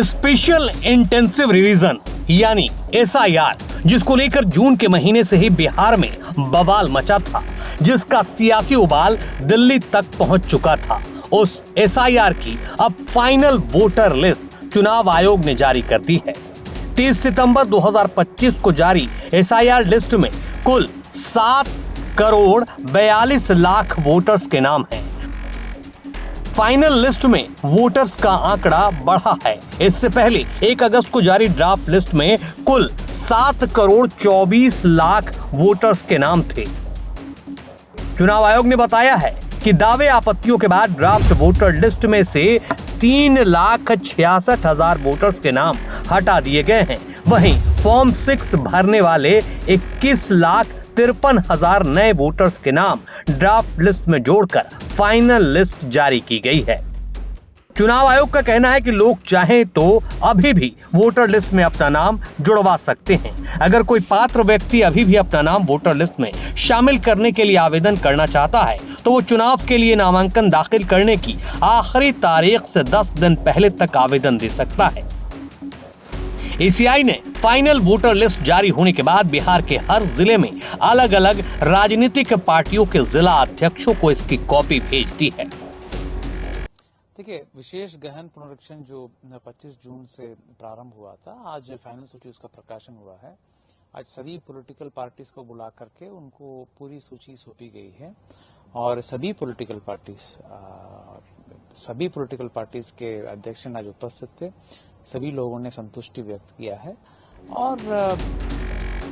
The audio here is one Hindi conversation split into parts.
स्पेशल इंटेंसिव रिवीजन यानी SIR, जिसको लेकर जून के महीने से ही बिहार में बवाल मचा था, जिसका सियासी उबाल दिल्ली तक पहुंच चुका था, उस SIR की अब फाइनल वोटर लिस्ट चुनाव आयोग ने जारी कर दी है। 30 सितंबर 2025 को जारी SIR लिस्ट में कुल 7,42,00,000 वोटर्स के नाम हैं। फाइनल लिस्ट में वोटर्स का आंकड़ा बढ़ा है। इससे पहले 1 अगस्त को जारी ड्राफ्ट लिस्ट में कुल 7,24,00,000 वोटर्स के नाम थे। चुनाव आयोग ने बताया है कि दावे आपत्तियों के बाद ड्राफ्ट वोटर लिस्ट में से 3,66,000 वोटर्स के नाम हटा दिए गए हैं। वहीं फॉर्म 6 भरने वाले 21,53,000 नए वोटर्स के नाम ड्राफ्ट लिस्ट में जोड़कर फाइनल लिस्ट जारी की गई है। चुनाव आयोग का कहना है कि लोग चाहें तो अभी भी वोटर लिस्ट में अपना नाम जुड़वा सकते हैं। अगर कोई पात्र व्यक्ति अभी भी अपना नाम वोटर लिस्ट में शामिल करने के लिए आवेदन करना चाहता है तो वो चुनाव के लिए नामांकन दाखिल करने की आखिरी तारीख से 10 दिन पहले तक आवेदन दे सकता है। ACI ने फाइनल वोटर लिस्ट जारी होने के बाद बिहार के हर जिले में अलग अलग राजनीतिक पार्टियों के जिला अध्यक्षों को इसकी कॉपी भेज दी है। देखिए, विशेष गहन पुनरीक्षण जो 25 जून से प्रारंभ हुआ था, आज फाइनल सूची उसका प्रकाशन हुआ है। आज सभी पॉलिटिकल पार्टीज को बुला करके उनको पूरी सूची सौंपी गई है और सभी पॉलिटिकल पार्टीज के अध्यक्ष आज उपस्थित थे। सभी लोगों ने संतुष्टि व्यक्त किया है और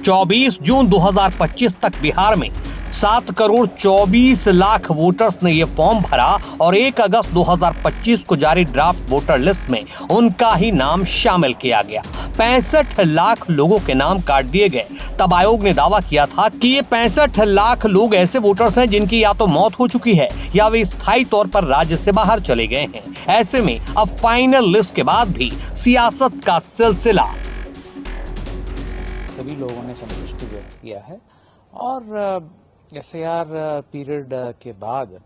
24 जून 2025 तक बिहार में 7,24,00,000 वोटर्स ने ये फॉर्म भरा और 1 अगस्त 2025 को जारी ड्राफ्ट वोटर लिस्ट में उनका ही नाम शामिल किया गया। 65 लाख लोगों के नाम काट दिए गए। तब आयोग ने दावा किया था कि ये 65 लाख लोग ऐसे वोटर्स हैं जिनकी या तो मौत हो चुकी है या वे स्थायी तौर पर राज्य से बाहर चले गए हैं। ऐसे में अब फाइनल लिस्ट के बाद भी सियासत का सिलसिला। सभी लोगों ने संतुष्टि व्यक्त किया है और SIR पीरियड के बाद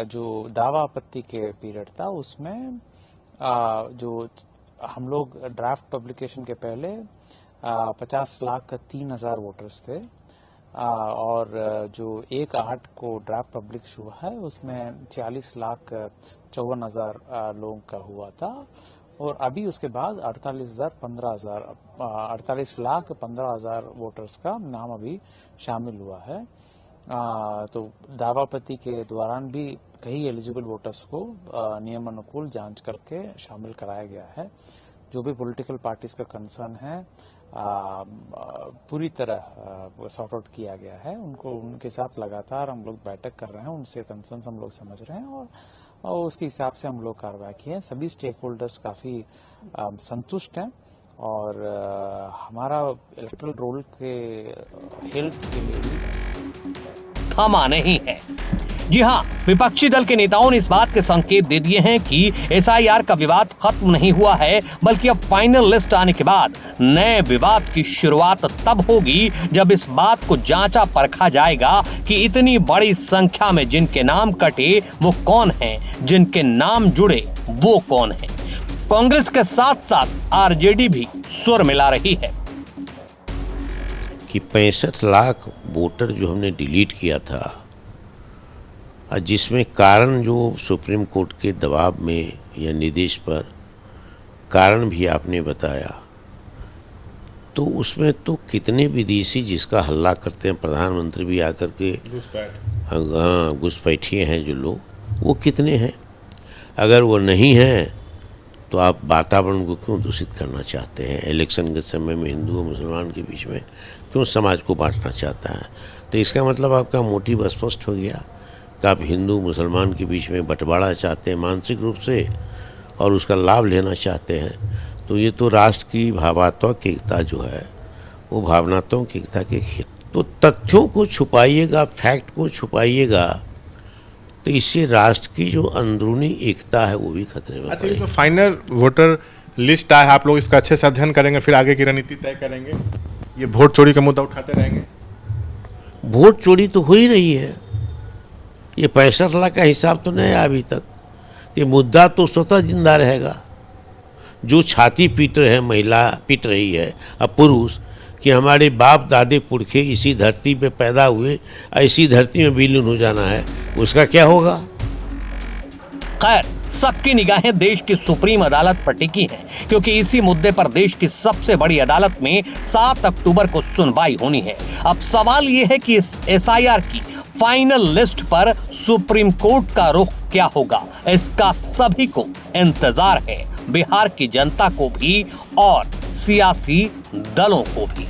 जो दावा आपत्ति के पीरियड था उसमें जो हम लोग ड्राफ्ट पब्लिकेशन के पहले 50,03,000 वोटर्स थे और जो 1/8 को ड्राफ्ट पब्लिश हुआ है उसमें 46,54,000 लोगों का हुआ था और अभी उसके बाद 48,15,000 वोटर्स का नाम अभी शामिल हुआ है। तो दावापति के दौरान भी कई एलिजिबल वोटर्स को नियम अनुकूल जांच करके शामिल कराया गया है। जो भी पॉलिटिकल पार्टीज का कंसर्न है पूरी तरह सॉर्ट आउट किया गया है। उनके साथ लगातार हम लोग बैठक कर रहे हैं, उनसे कंसर्न हम लोग समझ रहे हैं और उसके हिसाब से हम लोग कार्रवाई की है। सभी स्टेक होल्डर्स काफी संतुष्ट हैं और हमारा इलेक्टोरल रोल के हेल्थ के लिए भी थमा नहीं है। जी हां, विपक्षी दल के नेताओं ने इस बात के संकेत दे दिए हैं कि SIR का विवाद खत्म नहीं हुआ है, बल्कि अब फाइनल लिस्ट आने के बाद नए विवाद की शुरुआत तब होगी जब इस बात को जांचा परखा जाएगा कि इतनी बड़ी संख्या में जिनके नाम कटे वो कौन हैं, जिनके नाम जुड़े वो कौन हैं। कांग्रेस के साथ साथ RJD भी सुर मिला रही है कि 65 लाख वोटर जो हमने डिलीट किया था, जिसमें कारण जो सुप्रीम कोर्ट के दबाव में या निर्देश पर कारण भी आपने बताया, तो उसमें तो कितने विदेशी जिसका हल्ला करते हैं, प्रधानमंत्री भी आकर के घुसपैठिए हैं जो लोग, वो कितने हैं। अगर वो नहीं हैं तो आप वातावरण को क्यों दूषित करना चाहते हैं। इलेक्शन के समय में हिंदू और मुसलमान के बीच में क्यों समाज को बांटना चाहता है। तो इसका मतलब आपका मोटिव स्पष्ट हो गया कि आप हिंदू मुसलमान के बीच में बंटवारा चाहते हैं मानसिक रूप से और उसका लाभ लेना चाहते हैं। तो ये तो राष्ट्र की भावात्मक एकता जो है वो भावनात्मक एकता के खेत। तो तथ्यों को छुपाइएगा, फैक्ट को छुपाइएगा, तो इससे राष्ट्र की जो अंदरूनी एकता है वो भी खतरे में पड़ेगी। तो फाइनल वोटर लिस्ट आया है, आप लोग इसका अच्छे से अध्ययन करेंगे, फिर आगे की रणनीति तय करेंगे। ये वोट चोरी का मुद्दा उठाते रहेंगे। वोट चोरी तो हो ही रही है, ये 65 लाख का हिसाब तो नहीं है अभी तक। ये मुद्दा तो स्वतः जिंदा रहेगा। जो छाती पीट रहे हैं, महिला पीट रही है अब पुरुष, कि हमारे बाप दादे पुरखे इसी धरती पे पैदा हुए, ऐसी धरती में विलीन हो जाना है, उसका क्या होगा? खैर, सबकी निगाहें देश की सुप्रीम अदालत पर टिकी हैं, क्योंकि इसी मुद्दे पर देश की सबसे बड़ी अदालत में 7 अक्टूबर को सुनवाई होनी है। अब सवाल यह है कि इस एसआईआर की फाइनल लिस्ट पर सुप्रीम कोर्ट का रुख क्या होगा, इसका सभी को इंतजार है, बिहार की जनता को भी और सियासी दलों को भी।